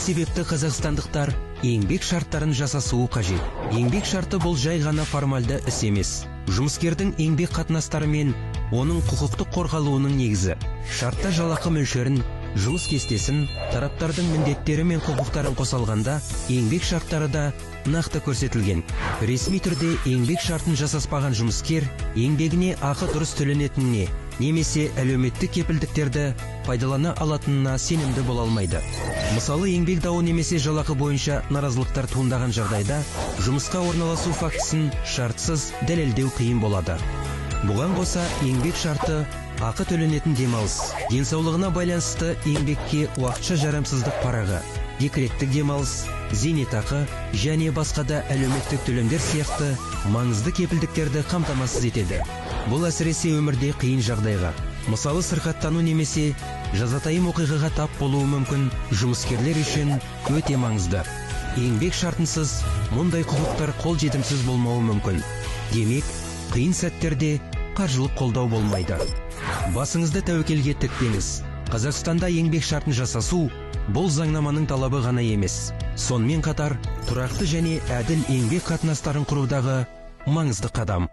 себепті қазақстандықтар еңбек шарттарын жасасуы қажет. Еңбек шарты бұл жай ғана формальды іс емес. Жұмыскердің еңбек қатынастары мен оның құқықтық қорғалуының негізі. Шартта жалақы мөлшерін, жұмыс кестесін, тараптардың міндеттері мен құқықтарын қосалғанда, еңбек шарттары да нақты көрсетілген. Ресми түрде еңбек шартын жасаспаған жұмыскер еңбегіне ақы дұрыс төленетініне немесе әлеуметтік кепілдіктерді пайдалана алатынына сенімді бола алмайды. Мысалы, еңбек дауы немесе жалақы бойынша наразылықтар туындаған жағдайда жұмысқа орналасу фактісін шартсыз дәлелдеу қиын болады. Бұған қоса, еңбек шарты ақы төленетін демалыс, денсаулығына байланысты еңбекке уақытша жарамсыздық парағы, декреттік демалыс, зейнетақы және басқа да әлеуметтік төлемдер сияқты маңызды кепілдіктерді қамтамасыз етеді. Бұл әсіресе өмірде қиын жағдайға, мысалы сырқаттану немесе жазатайым оқиғаға тап болуы мүмкін жұмыскерлер үшін өте маңызды. Еңбек шартынсыз мұндай құқықтар қолжетімсіз болмауы мүмкін. Демек, қиын сәттерде қаржылық қолдау болмайды. Басыңызды тәуекелге тікпеңіз. Қазақстанда еңбек шартын жасасу бұл заңнаманың талабы ғана емес. Сонымен қатар, тұрақты және әділ еңбек қатынастарын құрудағы маңызды қадам.